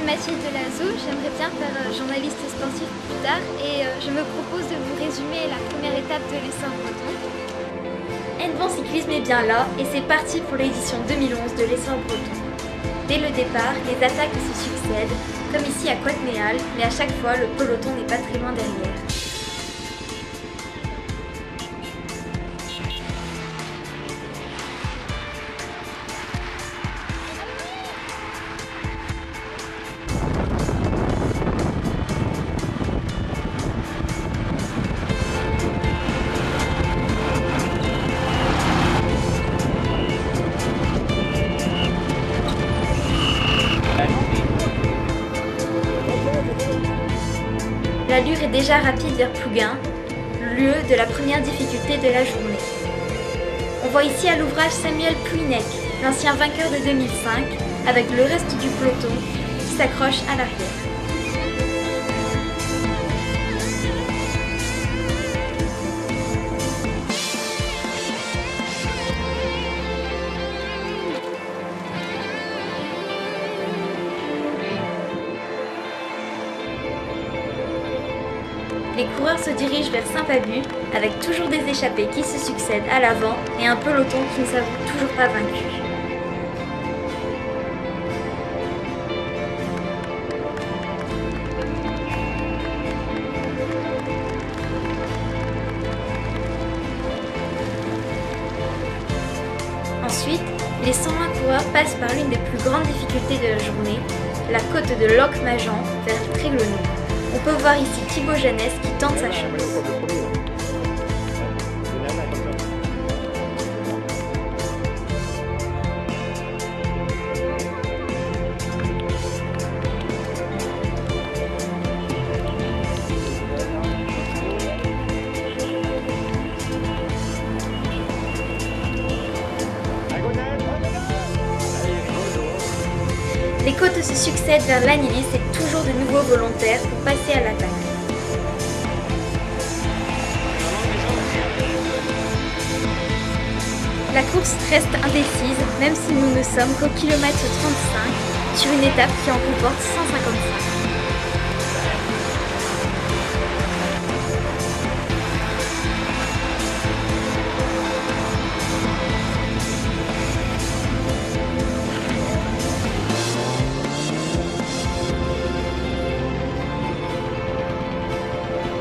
Mathilde Delazo, j'aimerais bien faire journaliste sportif plus tard et je me propose de vous résumer la première étape de l'essor breton. N-Vent Cyclisme est bien là et c'est parti pour l'édition 2011 de l'essor breton. Dès le départ, les attaques se succèdent, comme ici à Coatméal, mais à chaque fois le peloton n'est pas très loin derrière. L'allure est déjà rapide vers Plouguin, lieu de la première difficulté de la journée. On voit ici à l'ouvrage Samuel Pouinec, l'ancien vainqueur de 2005, avec le reste du peloton qui s'accroche à l'arrière. Les coureurs se dirigent vers Saint-Pabu, avec toujours des échappées qui se succèdent à l'avant et un peloton qui ne s'avoue toujours pas vaincu. Ensuite, les 120 coureurs passent par l'une des plus grandes difficultés de la journée, la côte de Locmajan vers Tréglenoux. On peut voir ici Thibaut Jeannès qui tente sa chance. Les côtes se succèdent vers l'Anilis et toujours de nouveaux volontaires pour passer à l'attaque. La course reste indécise, même si nous ne sommes qu'au kilomètre 35 sur une étape qui en comporte 155.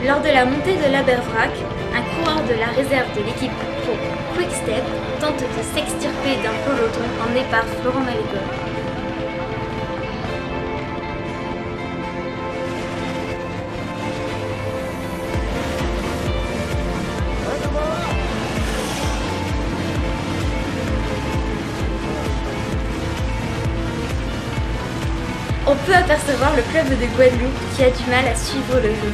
Lors de la montée de l'Abervrac, un coureur de la réserve de l'équipe Pro Quick-Step tente de s'extirper d'un peloton emmené par Florent Malégor. On peut apercevoir le club de Guadeloupe qui a du mal à suivre le jeu.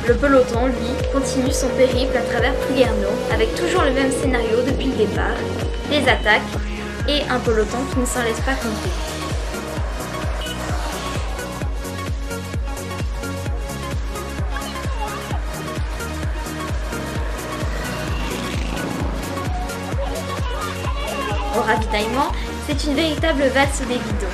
Le peloton, lui, continue son périple à travers Plouguerneau, avec toujours le même scénario depuis le départ, des attaques et un peloton qui ne s'en laisse pas compter. Au ravitaillement, c'est une véritable valse des bidons.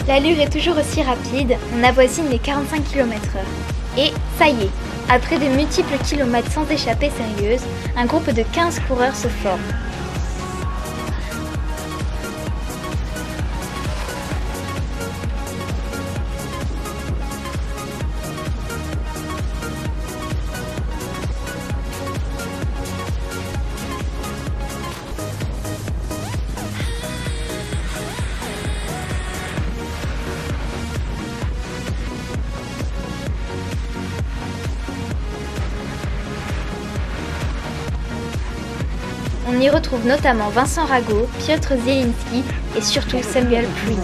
L'allure est toujours aussi rapide, on avoisine les 45 km/h. Et ça y est, après de multiples kilomètres sans échappée sérieuse, un groupe de 15 coureurs se forme. On y retrouve notamment Vincent Rago, Piotr Zielinski et surtout Samuel Plouinek.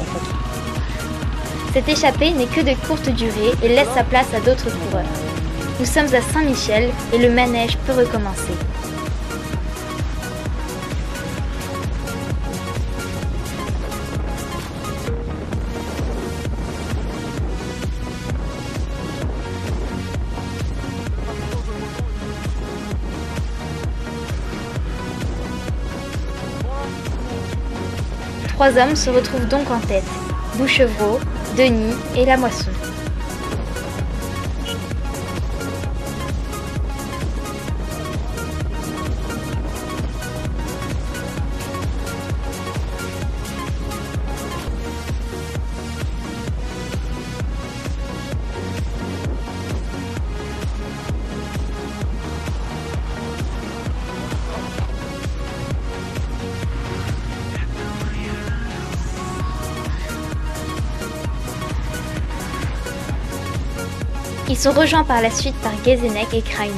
Cette échappée n'est que de courte durée et laisse sa place à d'autres coureurs. Nous sommes à Saint-Michel et le manège peut recommencer. Trois hommes se retrouvent donc en tête, Bouchevreau, Denis et Lamoisson. Ils sont rejoints par la suite par Guézenec et Kreiner.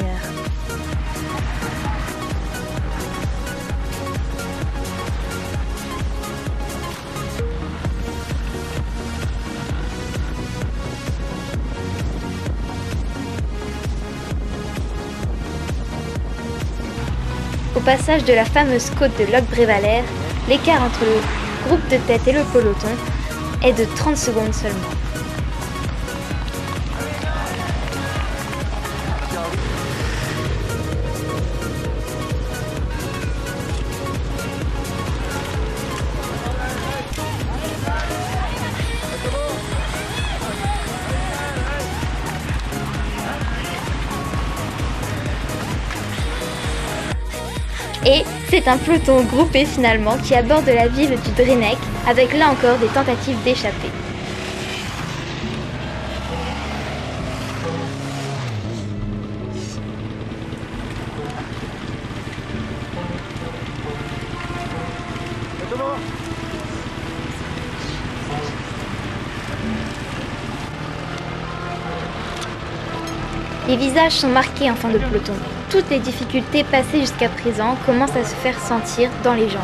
Au passage de la fameuse côte de Locq-Brévalère, l'écart entre le groupe de tête et le peloton est de 30 secondes seulement. Et c'est un peloton groupé finalement qui aborde la ville du Drennec avec là encore des tentatives d'échapper. Les visages sont marqués en fin de peloton. Toutes les difficultés passées jusqu'à présent commencent à se faire sentir dans les jambes.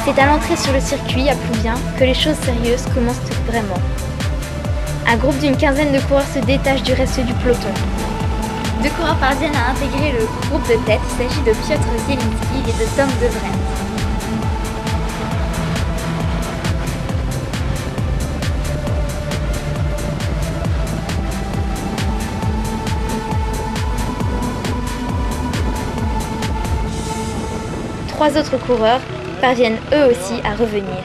C'est à l'entrée sur le circuit à Plouvien que les choses sérieuses commencent vraiment. Un groupe d'une quinzaine de coureurs se détache du reste du peloton. Deux coureurs parviennent à intégrer le groupe de tête, il s'agit de Piotr Zielinski et de Tom De Vrent. Trois autres coureurs parviennent eux aussi à revenir.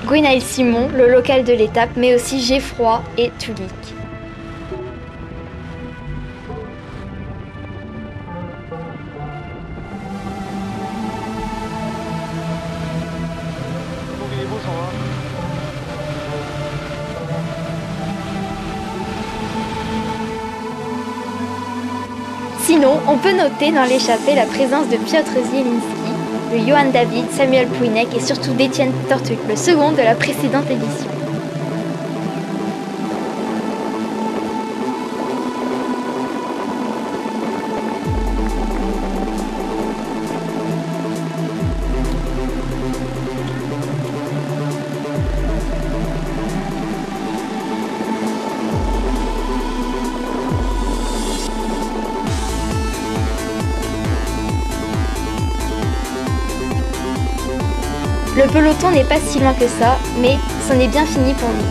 Gwenaël Simon, le local de l'étape, mais aussi Geffroy et Tulik. Sinon, on peut noter dans l'échappée la présence de Piotr Zielinski, de Johan David, Samuel Plouinek et surtout d'Étienne Tortuc, le second de la précédente édition. Le peloton n'est pas si loin que ça, mais c'en est bien fini pour lui.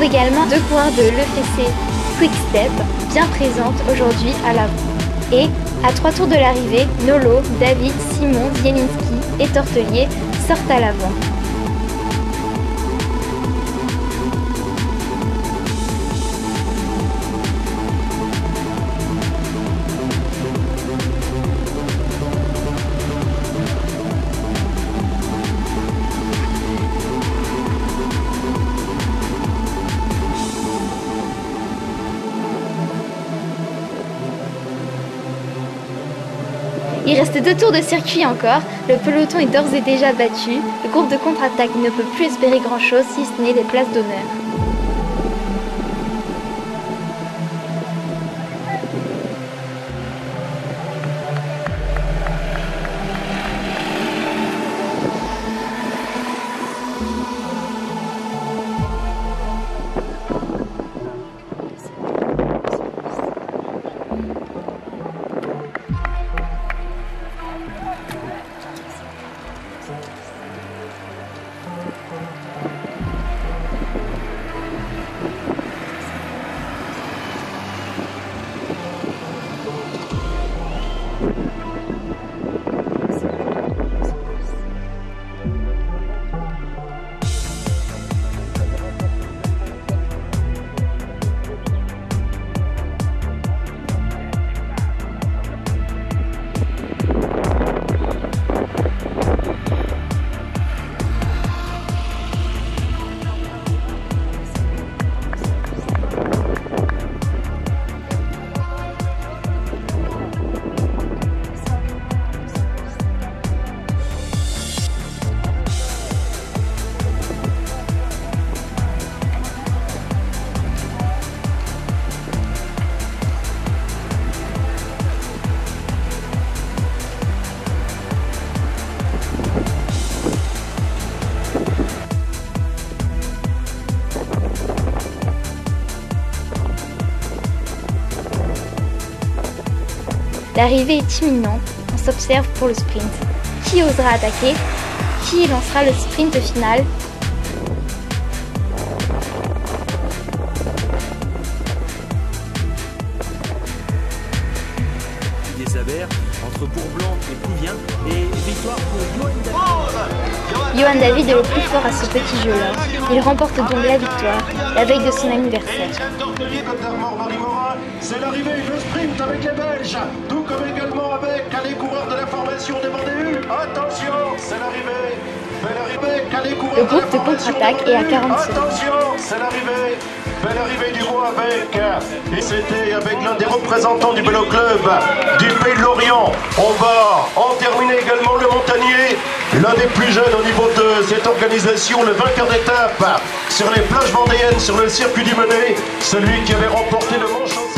trouve également 2 coureurs de l'EFC Quick Step, bien présentes aujourd'hui à l'avant. Et, à 3 tours de l'arrivée, Nolo, David, Simon, Zielinski et Tortelier sortent à l'avant. Il reste 2 tours de circuit encore, le peloton est d'ores et déjà battu, le groupe de contre-attaque ne peut plus espérer grand-chose si ce n'est des places d'honneur. L'arrivée est imminente, on s'observe pour le sprint. Qui osera attaquer? Qui lancera le sprint final? Des Abers entre Bourblanc et Plouvien et victoire pour Johan David est le plus fort à ce petit jeu-là. Il remporte donc la victoire, la veille de son anniversaire. C'est l'arrivée, le sprint avec les Belges, tout comme également avec les coureurs de la formation des Vendée. Attention, c'est l'arrivée. Le groupe de contre-attaque est à 40 secondes. Attention, c'est l'arrivée. Belle arrivée du groupe avec. Et c'était avec l'un des représentants du Vélo Club du Pays de Lorient. On va en terminer également le Montagnier, l'un des plus jeunes au niveau de cette organisation, le vainqueur d'étape sur les plages vendéennes, sur le circuit du Menet, celui qui avait remporté le Manche.